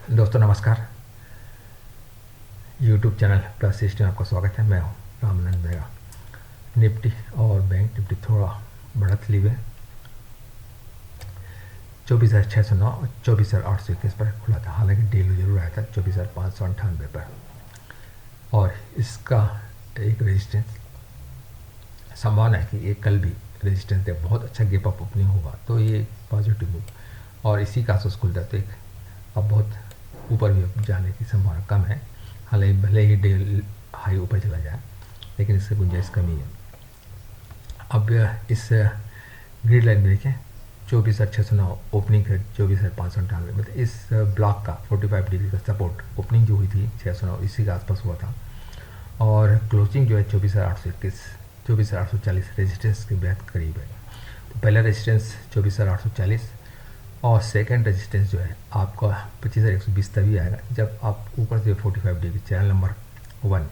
दोस्तों नमस्कार। YouTube channel plus system में आपका स्वागत है। मैं हूं रामानंद बेगा। निफ्टी और बैंक निफ्टी थोड़ा बढ़त ली हुए 24,609 और 24,821 पर खुला था। हालांकि डेली जरूर आया था 24,598 पर, और इसका एक रेजिस्टेंस संभावना है कि ये कल भी रेजिस्टेंस दे। बहुत अच्छा गैप अप ओपनिंग होगा तो ये पॉजिटिव मूव, और इसी का आसपास खुलता है तो एक अब बहुत ऊपर भी जाने की संभावना कम है। हालांकि भले ही डे हाई ऊपर चला जाए, लेकिन इससे गुंजाइश कमी है। अब इस ग्रिड लाइन में देखें 24,609 ओपनिंग है, 24,598, मतलब इस ब्लॉक का 45 डिग्री का सपोर्ट ओपनिंग जो हुई थी 609 इसी के आसपास हुआ था, और क्लोजिंग जो है 24,821 24,840 रेजिस्टेंस के बेहद करीब है। तो पहला रेजिस्टेंस 24,840 और सेकंड रेजिस्टेंस जो है आपका 25,120 तभी आएगा जब आप ऊपर से 45 डिग्री चैनल नंबर 1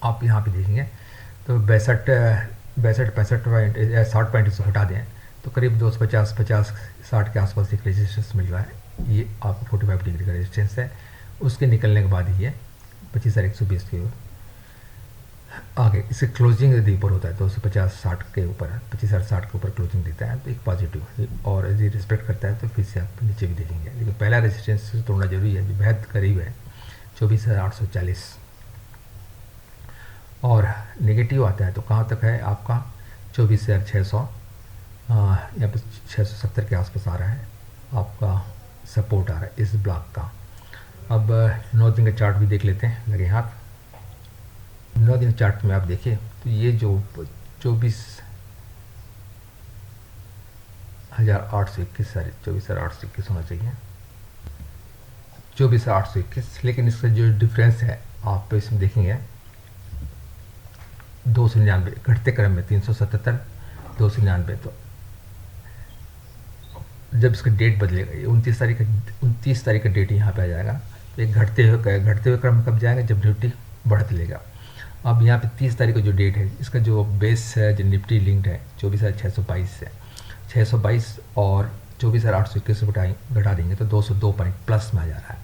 आप यहाँ पे देखेंगे तो 62 पॉइंट या 60 पॉइंट से हटा दें तो करीब 250-50-60 के आसपास एक रेजिस्टेंस मिल रहा है। ये आपको 45 डिग्री का रेजिस्टेंस है। उसके निकलने के बाद ही है 25,120 के आगे इसके क्लोजिंग यदि ऊपर होता है 250-60 के ऊपर 25,60 के ऊपर क्लोजिंग देता है तो एक पॉजिटिव, और यदि रिस्पेक्ट करता है तो फिर से आप नीचे भी देखेंगे। लेकिन पहला रेजिस्टेंस तोड़ना जरूरी है जो बेहद करीब है 24,840, और नेगेटिव आता है तो कहाँ तक है आपका 24,600, यहाँ पर 670 के आसपास आ रहा है आपका सपोर्ट आ रहा है इस ब्लॉक का। अब 9 दिन का चार्ट भी देख लेते हैं लगे हाथ। 9 दिन चार्ट में आप देखिए तो ये जो 24,821 होना चाहिए 24,821, लेकिन इसका जो डिफरेंस है आप इसमें देखेंगे 299 घटते क्रम में 377 299, तो जब इसका डेट बदलेगा ये 29 तारीख का डेट यहाँ पे आ जाएगा तो एक घटते हुए क्रम में कब जाएगा जब निफ्टी बढ़त लेगा। अब यहाँ पे 30 तारीख का जो डेट है इसका जो बेस है जो निफ्टी लिंक्ड है 24,622 से 622 और 24,821 घटा देंगे तो 202 पॉइंट प्लस में आ जा रहा है।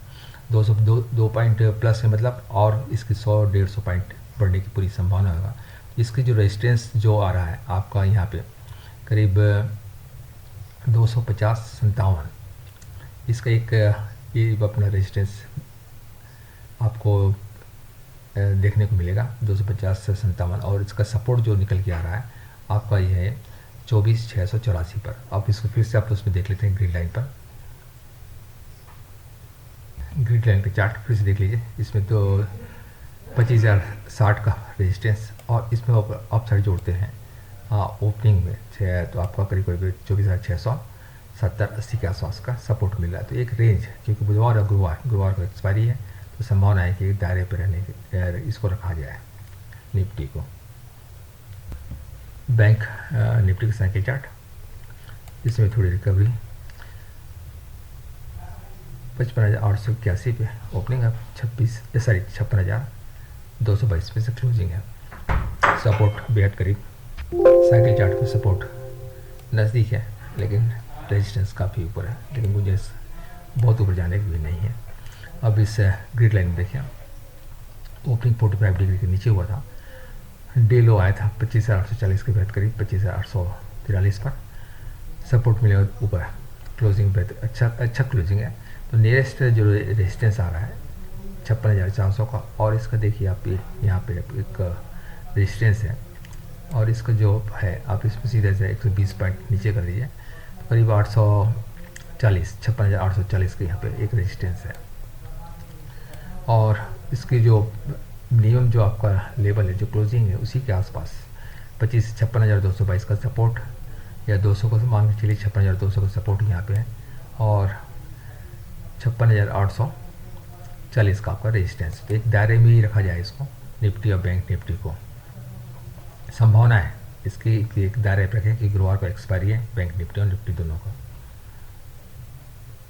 202 पॉइंट प्लस है मतलब और इसकी 100-150 पॉइंट बढ़ने की पूरी संभावना होगा। इसकी जो रेजिस्टेंस जो आ रहा है आपका यहाँ पे करीब 250-57, इसका एक ये अपना रेजिस्टेंस आपको देखने को मिलेगा 250 से 57, और इसका सपोर्ट जो निकल के आ रहा है आपका ये है 24,684 पर। आप इसको फिर से आप उसमें देख लेते हैं ग्रिड लाइन पर। ग्रिड लाइन का चार्ट फिर से देख लीजिए, इसमें तो 25,060 का रेजिस्टेंस और इसमें आप साइड जोड़ते हैं ओपनिंग में तो आपका करीब करीब 24,670-80 के आसपास का सपोर्ट मिल रहा है। तो एक रेंज, क्योंकि बुधवार और गुरुवार को एक्सपायरी है तो संभावना है कि दायरे पर रहने के इसको रखा जाए निफ्टी को। बैंक निफ्टी का साइकिल चार्ट, इसमें थोड़ी रिकवरी 55,881 पे ओपनिंग है, 56,222 पे से क्लोजिंग है। सपोर्ट बेहद करीब, साइकिल चार्ट पे सपोर्ट नज़दीक है लेकिन रेजिस्टेंस काफ़ी ऊपर है, लेकिन गुंजाइश बहुत ऊपर जाने की भी नहीं है। अब इस ग्रिड लाइन में देखिए ओपनिंग 45 डिग्री के नीचे हुआ था, डे लो आया था 25,840 के बेहद करीब 25,843 पर, सपोर्ट मिले ऊपर, क्लोजिंग बेहद अच्छा क्लोजिंग है। तो नियरेस्ट जो रेजिस्टेंस आ रहा है 56,400 का, और इसका देखिए आप यहाँ पे एक रेजिस्टेंस है, और इसका जो है आप इसमें सीधे से 120 पॉइंट नीचे कर दीजिए तो करीब 56,840 के यहाँ पे एक रेजिस्टेंस है। और इसकी जो नियम जो आपका लेवल है जो क्लोजिंग है उसी के आसपास 56,222 का सपोर्ट, या 200 को मान के चलिए 56,200 का सपोर्ट यहाँ पे है, और 56,840 का आपका रेजिस्टेंस। तो एक दायरे में ही रखा जाए इसको निफ्टी और बैंक निफ्टी को। संभावना है इसकी एक दायरे पर रखें कि गुरुवार को एक्सपायरी है बैंक निफ्टी और निफ्टी दोनों का।